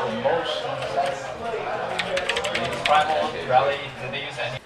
promotions, primal rally, did they use any?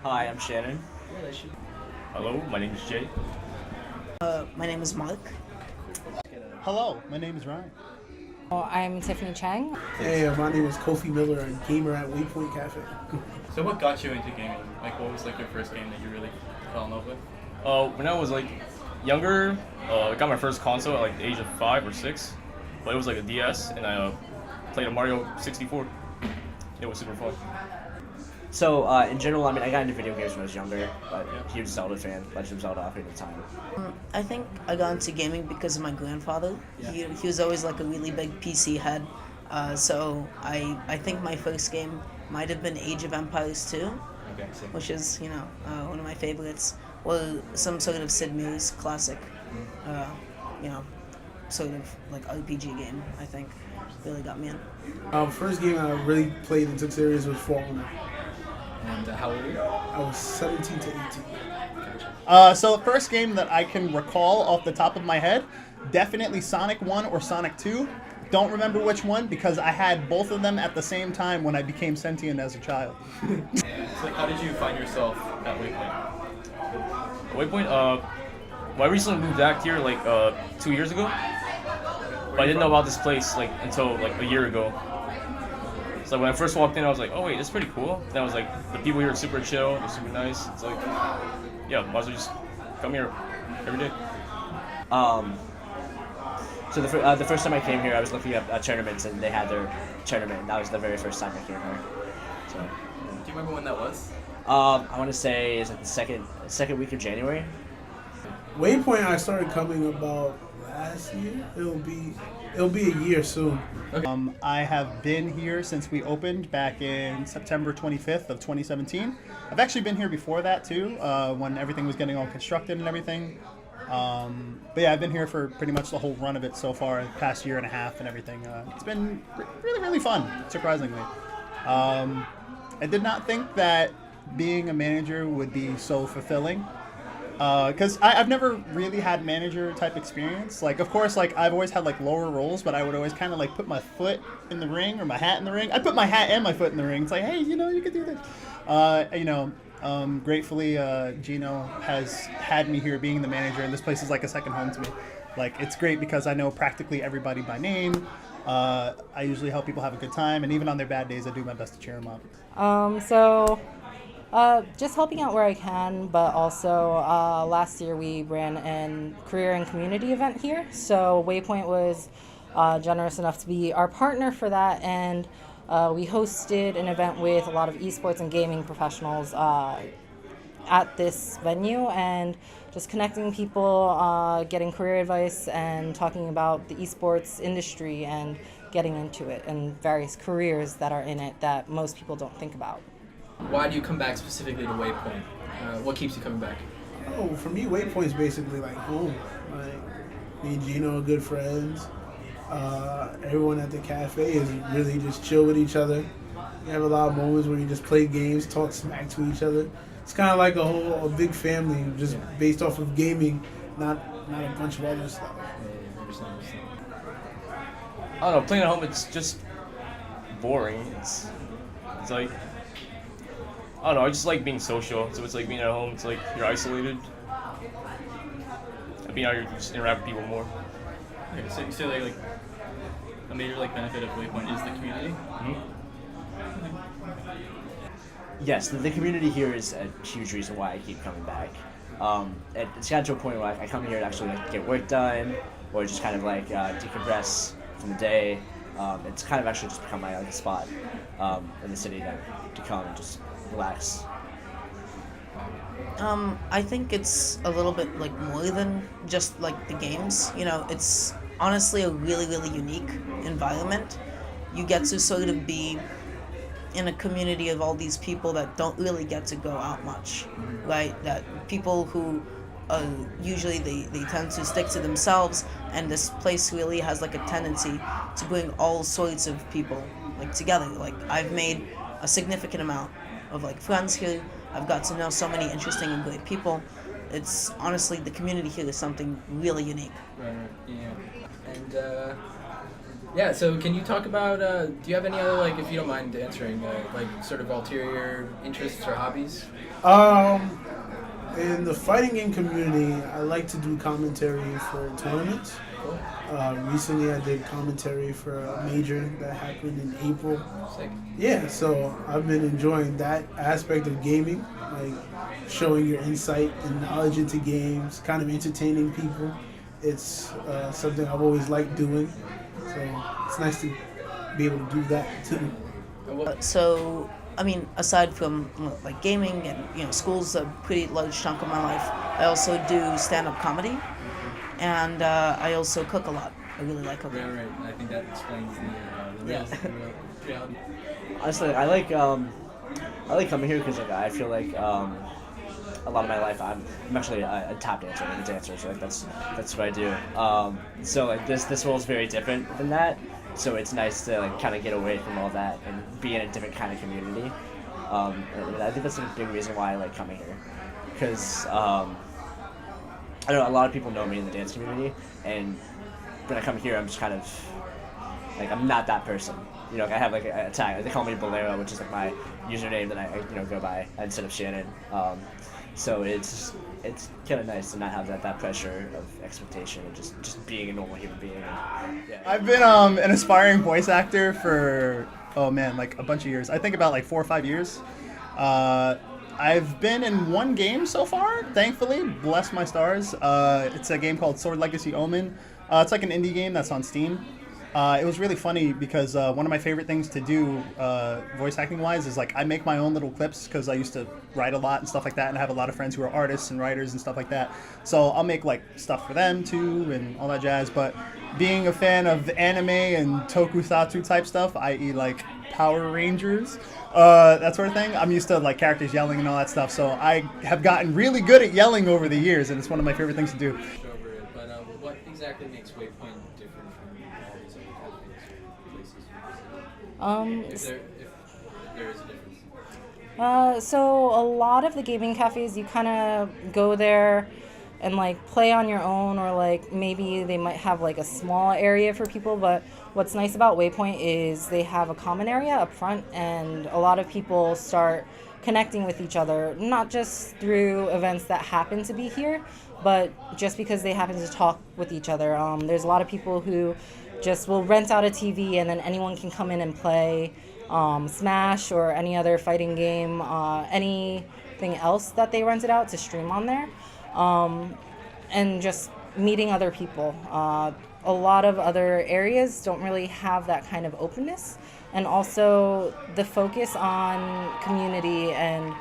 Hi, I'm Shannon. Hello, my name is Jay. My name is Mark. Hello, my name is Ryan. I'm Tiffany Chang. Hey, my name is Kofi Miller. I'm a gamer at WayPointCafe. So what got you into gaming? Like, what was like your first game that you really fell in love with? When I was like younger, I got my first console at like the age of 5 or 6, but it was like a DS, and I played a Mario 64. It was super fun. So, in general, I mean, I got into video games when I was younger, but huge Zelda fan, Legend of Zelda Ocarina of Time. I think I got into gaming because of my grandfather. He was always like a really big PC head. So I think my first game might have been Age of Empires 2, which is, one of my favorites, or some sort of Sid Meier's classic, sort of like RPG game, I think, really got me in. First game I really played and took serious was Fallen. And how old were you? I was 17 to 18. So the first game that I can recall off the top of my head, definitely Sonic 1 or Sonic 2. Don't remember which one because I had both of them at the same time when I became sentient as a child. So how did you find yourself at Waypoint? Waypoint, well, I recently moved back here like 2 years ago, but I didn't know about this place like until like a year ago. So when I first walked in, I was like, oh wait, this is pretty cool. Then I was like, the people here are super chill, they're super nice. It's like, yeah, might as well just come here every day. So the first time I came here, I was looking at tournaments, and they had their tournament, and that was the very first time I came here. So, Do you remember when that was? I want to say it's like the second week of January. Waypoint I started coming about last year. It'll be a year soon. I have been here since we opened back in September 25th of 2017. I've actually been here before that too, when everything was getting all constructed and everything. But yeah, I've been here for pretty much the whole run of it so far, the past year and a half and everything. It's been really, really fun, surprisingly. I did not think that being a manager would be so fulfilling. Because I've never really had manager type experience. Like, of course, like I've always had like lower roles, but I would always kind of like put my foot in the ring or my hat in the ring. I put my hat and my foot in the ring. It's like, hey, you can do this. Gratefully, Gino has had me here being the manager, and this place is like a second home to me. Like, it's great because I know practically everybody by name. I usually help people have a good time, and even on their bad days, I do my best to cheer them up. Just helping out where I can, but also last year we ran a career and community event here. So Waypoint was generous enough to be our partner for that, and we hosted an event with a lot of esports and gaming professionals at this venue, and just connecting people, getting career advice, and talking about the esports industry and getting into it and various careers that are in it that most people don't think about. Why do you come back specifically to Waypoint? What keeps you coming back? Oh, for me, Waypoint's basically like home. Like, me and Gino are good friends. Everyone at the cafe is really just chill with each other. You have a lot of moments where you just play games, talk smack to each other. It's kind of like a big family, just based off of gaming, not a bunch of other stuff. I don't know, playing at home, it's just boring. It's like, I don't know, I just like being social. So it's like being at home, it's like you're isolated. And being out here, you just interact with people more. Okay, so you say like a major benefit of Waypoint is the community? Mm-hmm. Yes, the community here is a huge reason why I keep coming back. It's gotten to a point where I come here to actually get work done, or just kind of decompress from the day. It's kind of actually just become my spot. in the city to come and just relax. I think it's a little bit like more than just like the games. You know, it's honestly a really, really unique environment. You get to sort of be in a community of all these people that don't really get to go out much, right? That people who usually they tend to stick to themselves, and this place really has like a tendency to bring all sorts of people like together. Like I've made a significant amount of like friends here. I've got to know so many interesting and great people. It's honestly, the community here is something really unique. Right, yeah. And yeah, so can you talk about, do you have any other, like, if you don't mind answering, like, sort of ulterior interests or hobbies? In the fighting game community, I like to do commentary for tournaments. Cool. Recently, I did commentary for a major that happened in April. Sick. Yeah, so I've been enjoying that aspect of gaming, like showing your insight and knowledge into games, kind of entertaining people. It's something I've always liked doing, so it's nice to be able to do that too. So, I mean, aside from like gaming and school's a pretty large chunk of my life, I also do stand-up comedy, and I also cook a lot. I really like cooking. Right. I think that explains the Yeah. reality. Honestly, I like coming here because like I feel like a lot of my life I'm actually a tap dancer, I'm a dancer, so like that's what I do. So like this role is very different than that. So it's nice to like kind of get away from all that and be in a different kind of community. And I think that's a big reason why I like coming here, because I don't know, a lot of people know me in the dance community, and when I come here, I'm just kind of like, I'm not that person. You know, like I have like a tag. They call me Bolero, which is like my username that I go by instead of Shannon. So it's kind of nice to not have that pressure of expectation of just being a normal human being. Yeah. I've been an aspiring voice actor for like a bunch of years. I think about like 4 or 5 years. I've been in one game so far, thankfully. Bless my stars. It's a game called Sword Legacy Omen. It's like an indie game that's on Steam. It was really funny because one of my favorite things to do, voice acting wise, is like I make my own little clips because I used to write a lot and stuff like that, and I have a lot of friends who are artists and writers and stuff like that. So I'll make like stuff for them too and all that jazz. But being a fan of anime and tokusatsu type stuff, i.e. like Power Rangers, that sort of thing, I'm used to like characters yelling and all that stuff. So I have gotten really good at yelling over the years, and it's one of my favorite things to do. Over it, but what exactly makes Waypoint different from all these other cafes, places? If there is a difference. So a lot of the gaming cafes, you kind of go there and like play on your own, or like maybe they might have like a small area for people. But what's nice about Waypoint is they have a common area up front, and a lot of people start connecting with each other, not just through events that happen to be here, but just because they happen to talk with each other. There's a lot of people who just will rent out a TV, and then anyone can come in and play Smash or any other fighting game, anything else that they rented out to stream on there, and just meeting other people. A lot of other areas don't really have that kind of openness, and also the focus on community and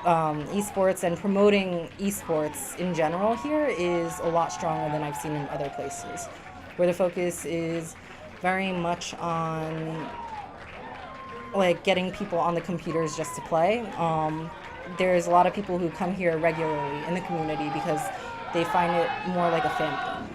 esports and promoting esports in general here is a lot stronger than I've seen in other places, where the focus is very much on like getting people on the computers just to play. There's a lot of people who come here regularly in the community because they find it more like a family.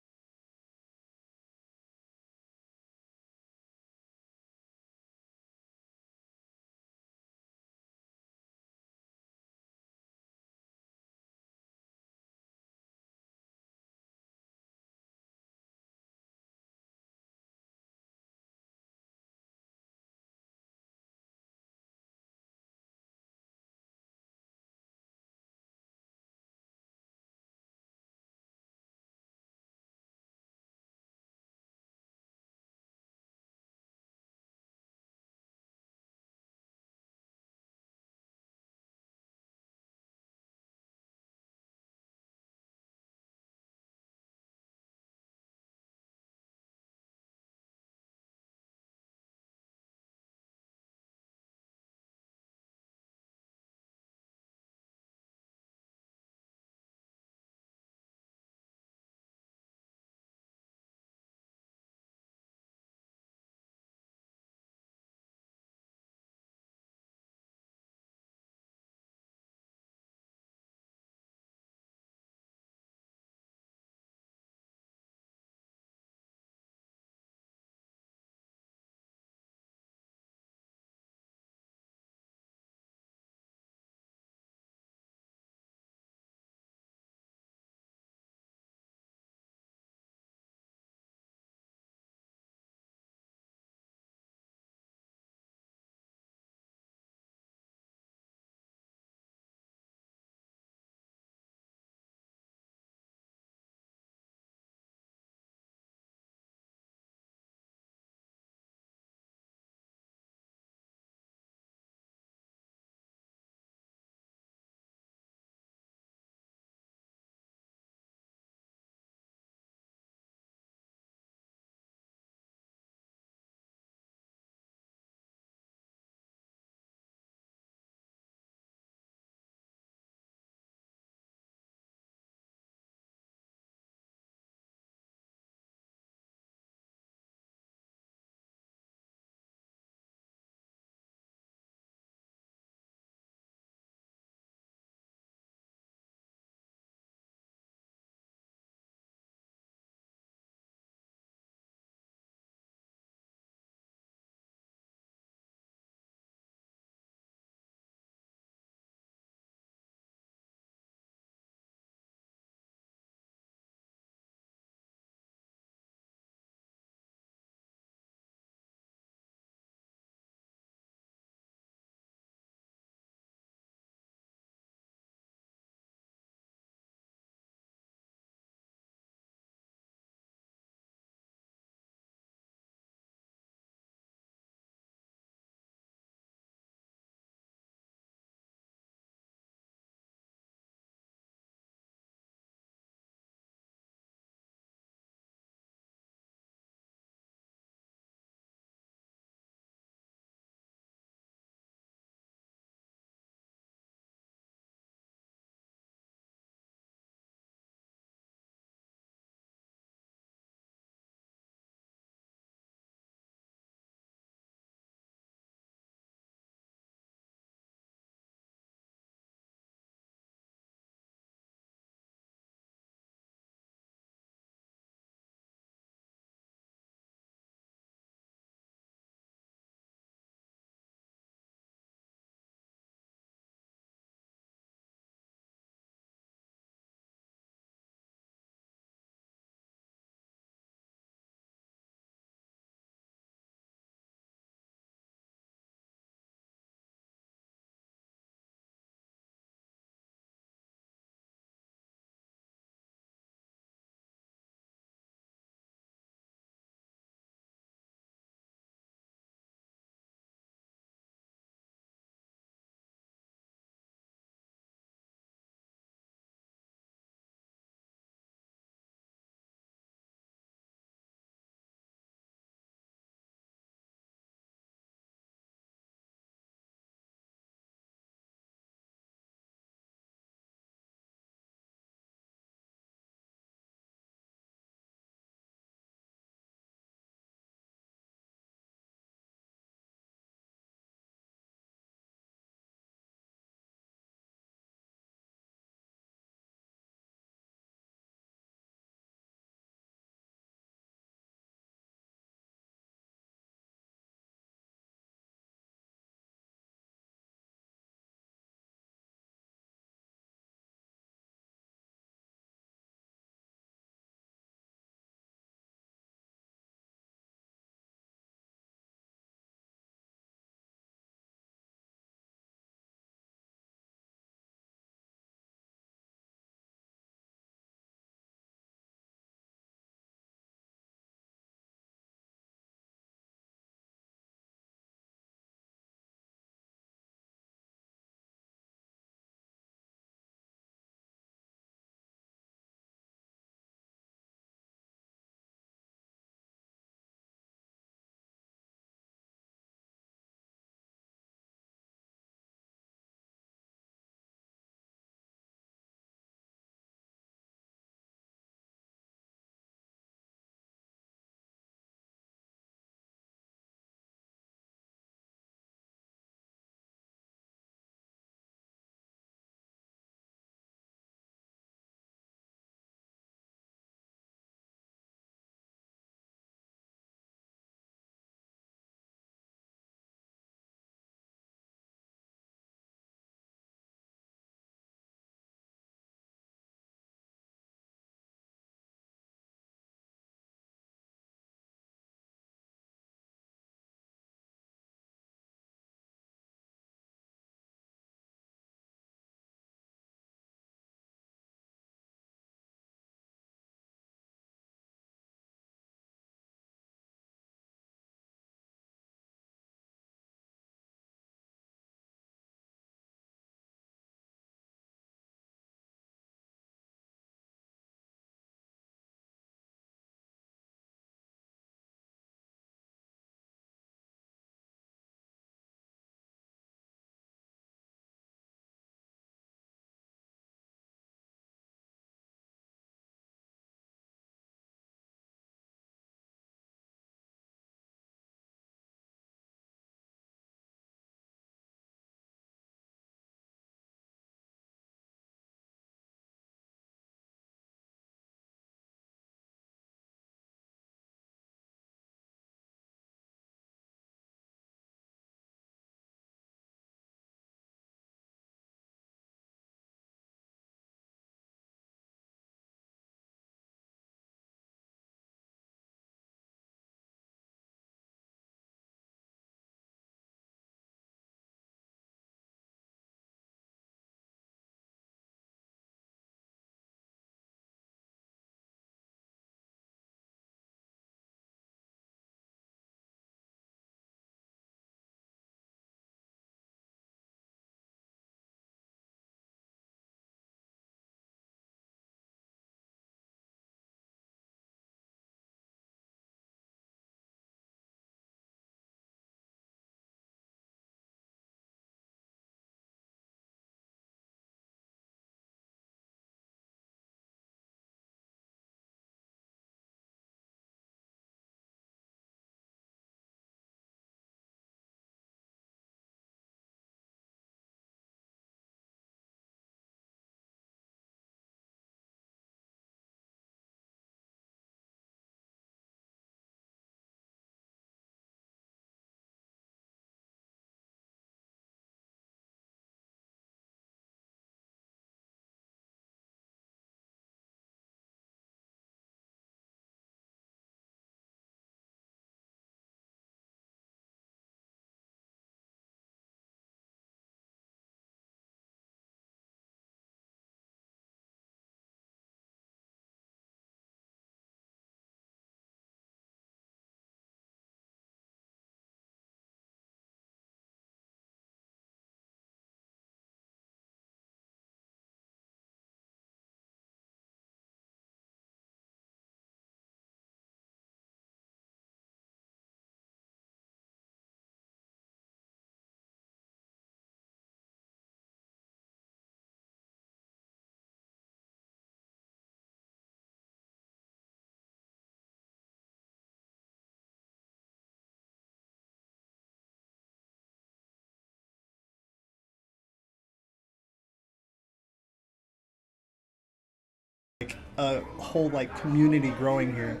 a whole like community growing here,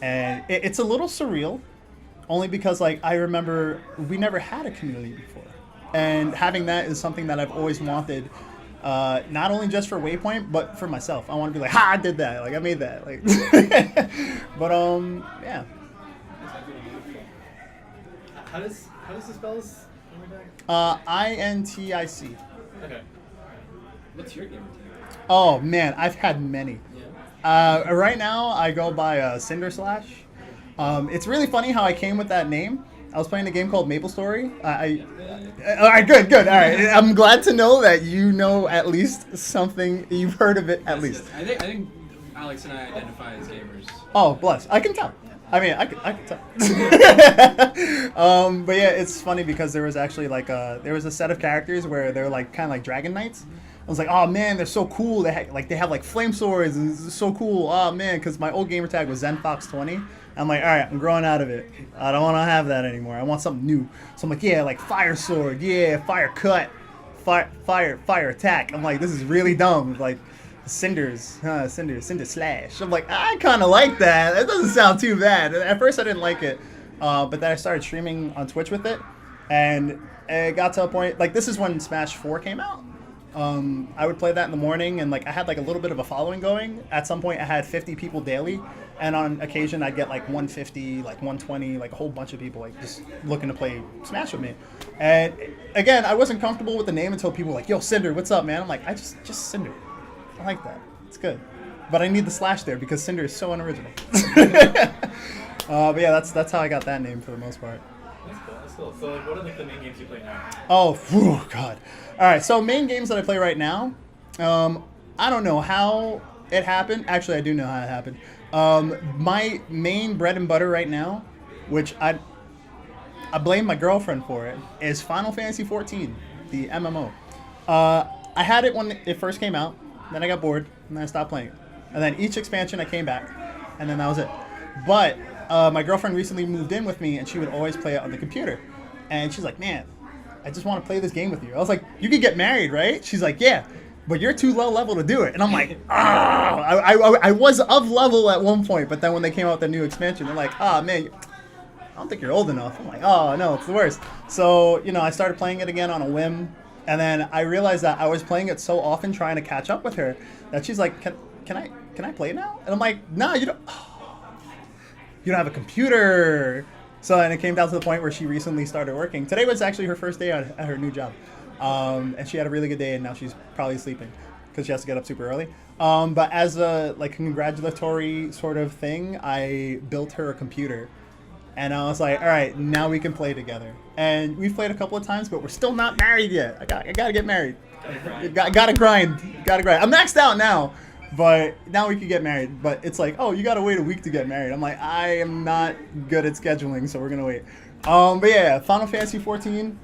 and it's a little surreal, only because like I remember we never had a community before, and having that is something that I've always wanted. Not only just for Waypoint, but for myself. I want to be like, ha, I did that. Like, I made that. Like, but yeah. How does the spells? INTIC. Okay. What's your gamer tag? Oh man, I've had many. Right now, I go by Cinder Slash. It's really funny how I came with that name. I was playing a game called Maple Story. All right, good. All right, I'm glad to know that you know at least something. You've heard of it at least. I think Alex and I identify as gamers. Oh, bless. I can tell. I mean, I can tell. But yeah, it's funny because there was actually like there was a set of characters where they're like kind of like dragon knights. I was like, oh man, they're so cool. They have like flame swords. And it's so cool. Oh man, because my old gamer tag was ZenFox20. I'm like, all right, I'm growing out of it. I don't want to have that anymore. I want something new. So I'm like, yeah, like fire sword. Yeah, fire cut. Fire attack. I'm like, this is really dumb. Like cinder slash. I'm like, I kind of like that. That doesn't sound too bad. At first I didn't like it, but then I started streaming on Twitch with it, and it got to a point, like this is when Smash 4 came out. I would play that in the morning, and like I had like a little bit of a following going. At some point I had 50 people daily, and on occasion I'd get like 150, like 120, like a whole bunch of people like just looking to play Smash with me. And again, I wasn't comfortable with the name until people were like, yo, Cinder, what's up, man? I'm like, I just Cinder. I like that. It's good. But I need the slash there because Cinder is so unoriginal. But yeah, that's how I got that name for the most part. That's cool. So like, what are like the main games you play now? Oh, whew, God. All right, so main games that I play right now, I don't know how it happened. Actually, I do know how it happened. My main bread and butter right now, which I blame my girlfriend for it, is Final Fantasy XIV, the MMO. I had it when it first came out, then I got bored, and then I stopped playing it. And then each expansion I came back, and then that was it. But my girlfriend recently moved in with me, and she would always play it on the computer. And she's like, man, I just want to play this game with you. I was like, you could get married, right? She's like, yeah, but you're too low level to do it. And I'm like, I was of level at one point, but then when they came out with the new expansion, they're like, man, I don't think you're old enough. I'm like, oh, no, it's the worst. So, I started playing it again on a whim. And then I realized that I was playing it so often trying to catch up with her that she's like, can I play now? And I'm like, no, you don't have a computer. So then it came down to the point where she recently started working. Today was actually her first day at her new job. And she had a really good day, and now she's probably sleeping because she has to get up super early. But as a like congratulatory sort of thing, I built her a computer. And I was like, all right, now we can play together. And we've played a couple of times, but we're still not married yet. I gotta get married. Gotta grind. I'm maxed out now, but now we can get married. But it's like, oh, you gotta wait a week to get married. I'm like, I am not good at scheduling, so we're gonna wait. But yeah, Final Fantasy 14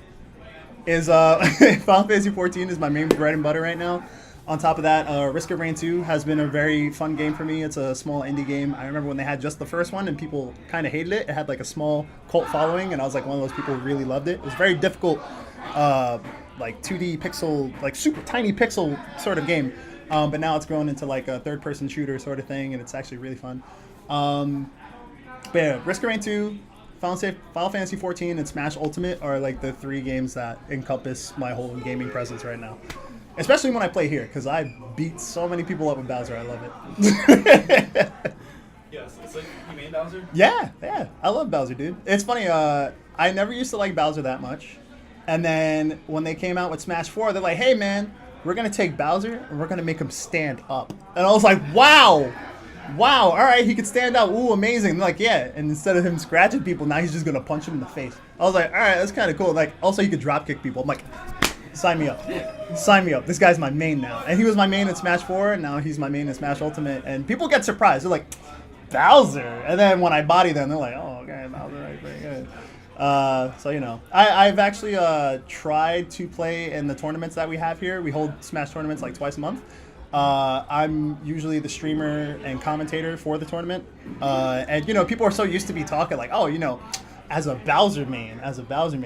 is Final Fantasy 14 is my main bread and butter right now. On top of that, Risk of Rain 2 has been a very fun game for me. It's a small indie game. I remember when they had just the first one and people kind of hated it. It had like a small cult following, and I was like one of those people who really loved it. It was very difficult, like 2D pixel, like super tiny pixel sort of game. But now it's grown into like a third-person shooter sort of thing, and it's actually really fun. But yeah, Risk of Rain 2, Final Fantasy 14, and Smash Ultimate are like the three games that encompass my whole gaming presence right now. Especially when I play here, because I beat so many people up with Bowser. I love it. Yes, it's like you made Bowser? Yeah. I love Bowser, dude. It's funny, I never used to like Bowser that much. And then when they came out with Smash 4, they're like, hey, man, we're going to take Bowser and we're going to make him stand up. And I was like, wow, all right, he could stand up. Ooh, amazing. And they're like, yeah. And instead of him scratching people, now he's just going to punch him in the face. I was like, all right, that's kind of cool. Like, also, he could drop kick people. I'm like, sign me up. This guy's my main now. And he was my main in Smash 4, and now he's my main in Smash Ultimate. And people get surprised. They're like, Bowser. And then when I body them, they're like, oh, okay, Bowser, right, pretty good. So, I've actually tried to play in the tournaments that we have here. We hold Smash tournaments like twice a month. I'm usually the streamer and commentator for the tournament. And, people are so used to me talking like, oh, as a Bowser main.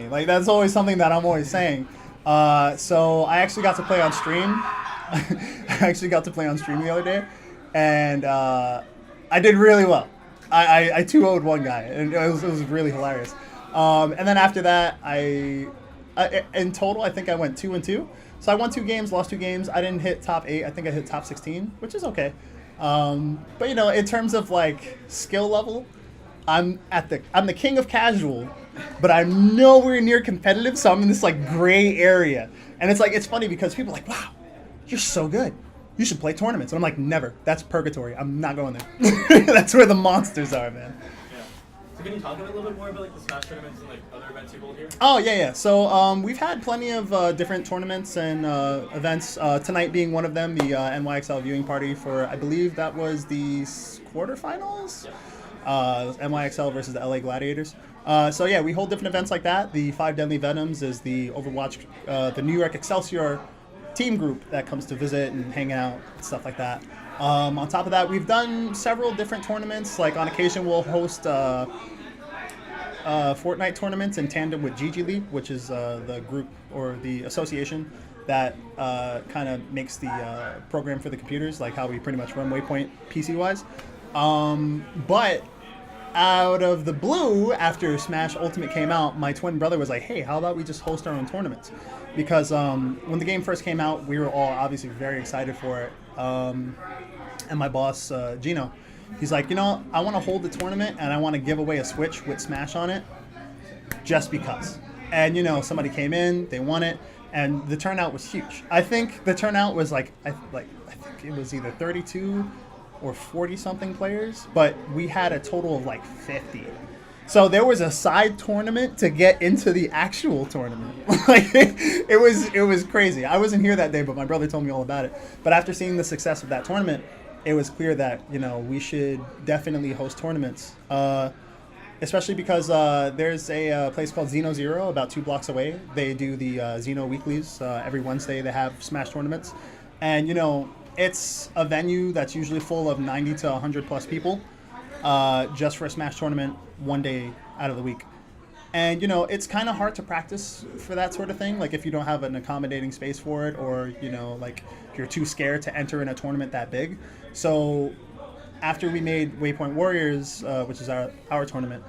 Like, that's always something that I'm always saying. So I actually got to play on stream. The other day. and I did really well. I 2-0'd one guy, and it was really hilarious. And then after that, I in total I think I went 2-2. So I won 2 games, lost 2 games. I didn't hit top 8. I think I hit top 16, which is okay. But you know, in terms of like skill level, I'm the king of casual, but I'm nowhere near competitive. So I'm in this like gray area, and it's funny because people are like, wow, you're so good. You should play tournaments. And I'm like, never. That's purgatory. I'm not going there. That's where the monsters are, man. Yeah. So can you talk a little bit more about like the Smash tournaments and like other events you hold here? Oh yeah. So we've had plenty of different tournaments and events. Tonight being one of them, the NYXL viewing party for I believe that was the quarterfinals. Yeah. NYXL versus the LA Gladiators. So yeah, we hold different events like that. The 5 Deadly Venoms is the Overwatch, the New York Excelsior team group that comes to visit and hang out and stuff like that. On top of that, we've done several different tournaments. Like on occasion, we'll host Fortnite tournaments in tandem with GG League, which is the group or the association that kind of makes the program for the computers, like how we pretty much run Waypoint PC-wise. But out of the blue, after Smash Ultimate came out, my twin brother was like, hey, how about we just host our own tournaments? Because when the game first came out, we were all obviously very excited for it. And my boss, Gino, he's like, you know, I want to hold the tournament and I want to give away a Switch with Smash on it just because. And, you know, somebody came in, they won it, and the turnout was huge. I think the turnout was I think it was either 32 or 40-something players, but we had a total of like 50. So there was a side tournament to get into the actual tournament. Like it was crazy. I wasn't here that day, but my brother told me all about it. But after seeing the success of that tournament, it was clear that, you know, we should definitely host tournaments. Especially because there's a place called Xeno Zero about 2 blocks away. They do the Xeno Weeklies. Every Wednesday they have Smash tournaments. And, you know, it's a venue that's usually full of 90 to 100 plus people just for a Smash tournament one day out of the week. And, you know, it's kind of hard to practice for that sort of thing. Like if you don't have an accommodating space for it, or, you know, like if you're too scared to enter in a tournament that big. So after we made Waypoint Warriors, which is our tournament,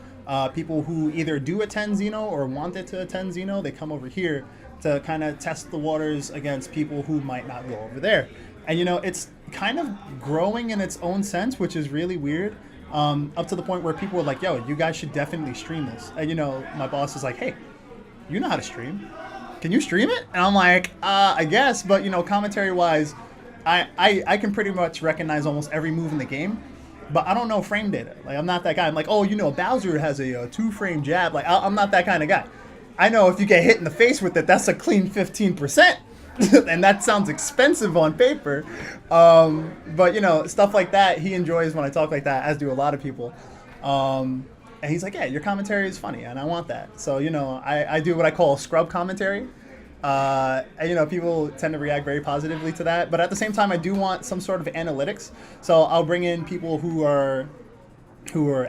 people who either do attend Xeno or wanted to attend Xeno, they come over here to kind of test the waters against people who might not go over there. And, you know, it's kind of growing in its own sense, which is really weird, up to the point where people were like, yo, you guys should definitely stream this. And, you know, my boss is like, hey, you know how to stream. Can you stream it? And I'm like, I guess. But, you know, commentary-wise, I can pretty much recognize almost every move in the game. But I don't know frame data. Like, I'm not that guy. I'm like, oh, you know, Bowser has a 2-frame jab. Like, I'm not that kind of guy. I know if you get hit in the face with it, that's a clean 15%. And that sounds expensive on paper. But, you know, stuff like that, he enjoys when I talk like that, as do a lot of people. And he's like, yeah, your commentary is funny, and I want that. So, you know, I do what I call scrub commentary. And, you know, people tend to react very positively to that. But at the same time, I do want some sort of analytics. So I'll bring in people who are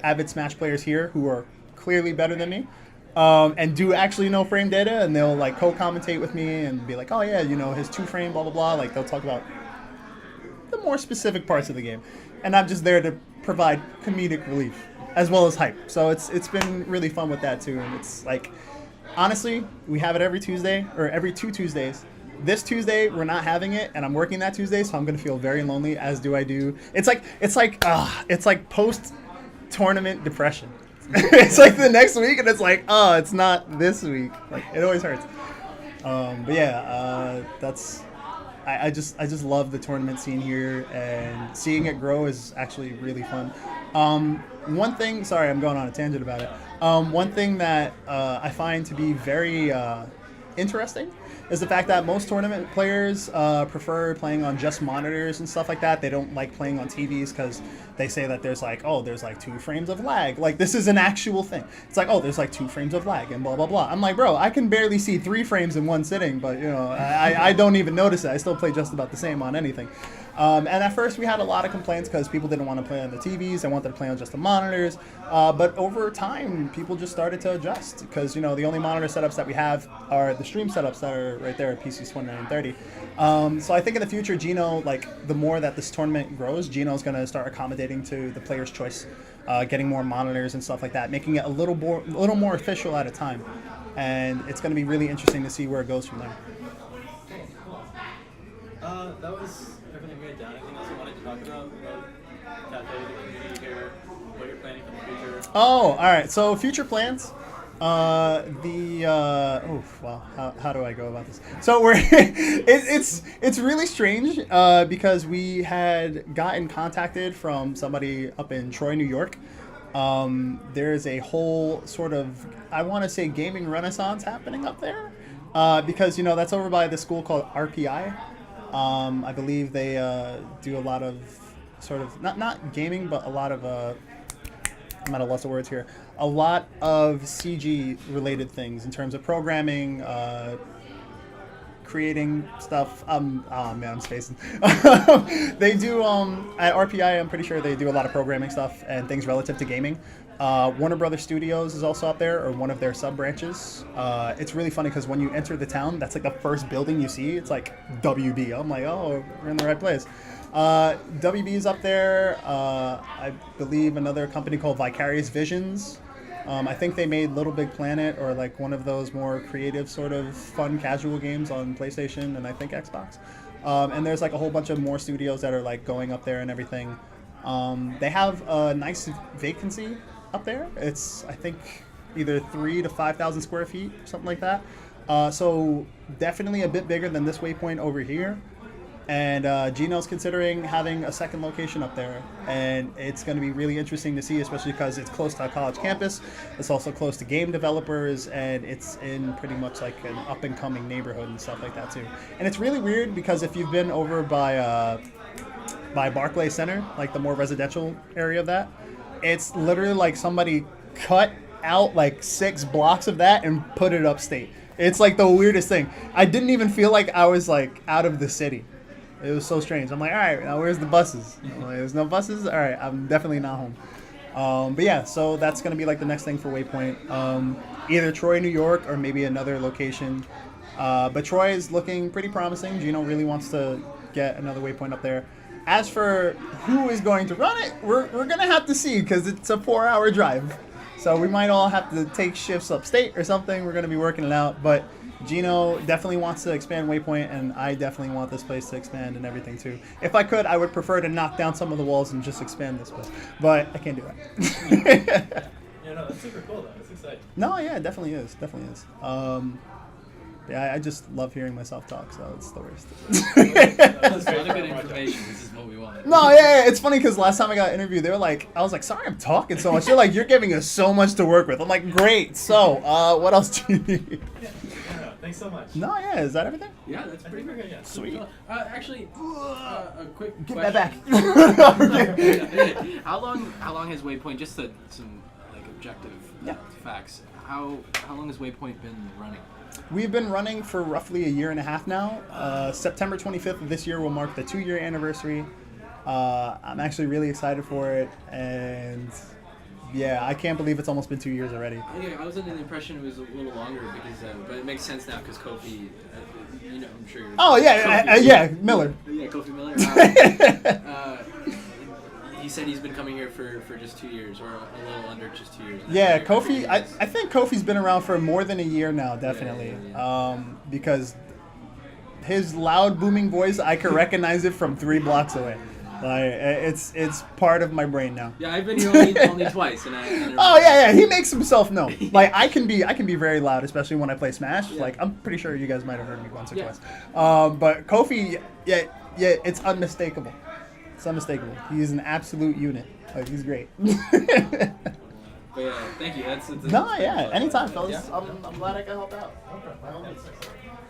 avid Smash players here who are clearly better than me. And do actually know frame data, and they'll like co-commentate with me and be like, oh yeah, you know, his 2-frame, blah, blah, blah. Like they'll talk about the more specific parts of the game. And I'm just there to provide comedic relief as well as hype. So it's been really fun with that too. And it's like, honestly, we have it every Tuesday or every 2 Tuesdays. This Tuesday, we're not having it, and I'm working that Tuesday, so I'm going to feel very lonely, as do I do. It's like post-tournament depression. It's like the next week, and it's like, oh, it's not this week. Like it always hurts. But yeah, I just love the tournament scene here, and seeing it grow is actually really fun. One thing, sorry, I'm going on a tangent about it. One thing that I find to be very interesting is the fact that most tournament players prefer playing on just monitors and stuff like that. They don't like playing on TVs because they say that there's like 2 frames of lag. Like this is an actual thing. It's like, oh, there's like 2 frames of lag and blah, blah, blah. I'm like, bro, I can barely see 3 frames in one sitting, but you know, I don't even notice it. I still play just about the same on anything. And at first we had a lot of complaints because people didn't want to play on the TVs, they wanted to play on just the monitors. But over time, people just started to adjust because, the only monitor setups that we have are the stream setups that are right there at PC's 2930. So I think in the future, Gino, the more that this tournament grows, Gino's going to start accommodating to the player's choice, getting more monitors and stuff like that, making it a little more official at a time. And it's going to be really interesting to see where it goes from there. That was everything we had done. Anything else you wanted to talk about Cafe, the community here, what you're planning for the future? Oh, all right. So future plans. How do I go about this? So we're it's really strange because we had gotten contacted from somebody up in Troy, New York. There's a whole sort of, I want to say, gaming renaissance happening up there because that's over by the school called RPI. I believe they do a lot of sort of not gaming, but a lot of I'm at a loss of words here. A lot of CG related things in terms of programming, creating stuff. Oh man, I'm spacing. They do at RPI. I'm pretty sure they do a lot of programming stuff and things relative to gaming. Warner Brothers Studios is also up there, or one of their sub branches. It's really funny because when you enter the town, that's the first building you see. It's WB. I'm like, oh, we're in the right place. WB is up there. I believe another company called Vicarious Visions. I think they made Little Big Planet, or one of those more creative sort of fun casual games on PlayStation and I think Xbox. And there's a whole bunch of more studios that are going up there and everything. They have a nice vacancy up there. It's, I think, either 3,000 to 5,000 square feet, something like that. So definitely a bit bigger than this Waypoint over here. And Gino's considering having a second location up there. And it's going to be really interesting to see, especially because it's close to a college campus. It's also close to game developers, and it's in pretty much an up-and-coming neighborhood and stuff like that, too. And it's really weird because if you've been over by Barclay Center, the more residential area of that, it's literally somebody cut out 6 blocks of that and put it upstate. It's the weirdest thing. I didn't even feel like I was out of the city. It was so strange. I'm like, all right, now where's the buses? There's no buses? All right, I'm definitely not home. But yeah, so that's going to be the next thing for Waypoint. Either Troy, New York, or maybe another location. But Troy is looking pretty promising. Gino really wants to get another Waypoint up there. As for who is going to run it, we're going to have to see because it's a 4-hour drive. So we might all have to take shifts upstate or something. We're going to be working it out. But Gino definitely wants to expand Waypoint, and I definitely want this place to expand and everything too. If I could, I would prefer to knock down some of the walls and just expand this place. But I can't do that. Yeah, no, that's super cool though. It's exciting. No, yeah, it definitely is. Definitely is. Yeah, I just love hearing myself talk, so it's the worst. That's a lot of good information. This is what we want. No, yeah, it's funny because last time I got interviewed, they were I was like, sorry I'm talking so much. They're you're giving us so much to work with. I'm like, great. So, what else do you need? Yeah, thanks so much. No, yeah, is that everything? Yeah, that's pretty good. Yeah. Sweet. Actually, a quick Give question. that back. How long has Waypoint, just some objective facts, how long has Waypoint been running? We've been running for roughly a year and a half now. September 25th of this year will mark the 2-year anniversary. I'm actually really excited for it, and yeah, I can't believe it's almost been 2 years already. Yeah, I was under the impression it was a little longer because, but it makes sense now because Kofi, I'm sure. Oh yeah, Miller. Yeah, Kofi Miller. He said he's been coming here for just 2 years, or a little under just 2 years. Yeah, Kofi. I think Kofi's been around for more than a year now, definitely. Yeah. Because his loud, booming voice, I can recognize it from 3 blocks away. It's part of my brain now. Yeah, I've been here only twice, and I oh yeah, he makes himself known. I can be very loud, especially when I play Smash. Yeah. I'm pretty sure you guys might have heard me once or twice. But Kofi, yeah, it's unmistakable. It's unmistakable. He's an absolute unit. He's great. But yeah, thank you. Anytime, fellas. Yeah. I'm glad I could help out.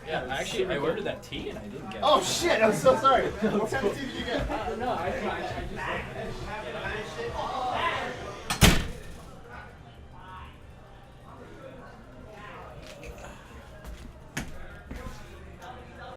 Yeah, actually, I ordered that tea and I didn't get it. Oh shit! I'm so sorry. What kind of tea did you get? No, I just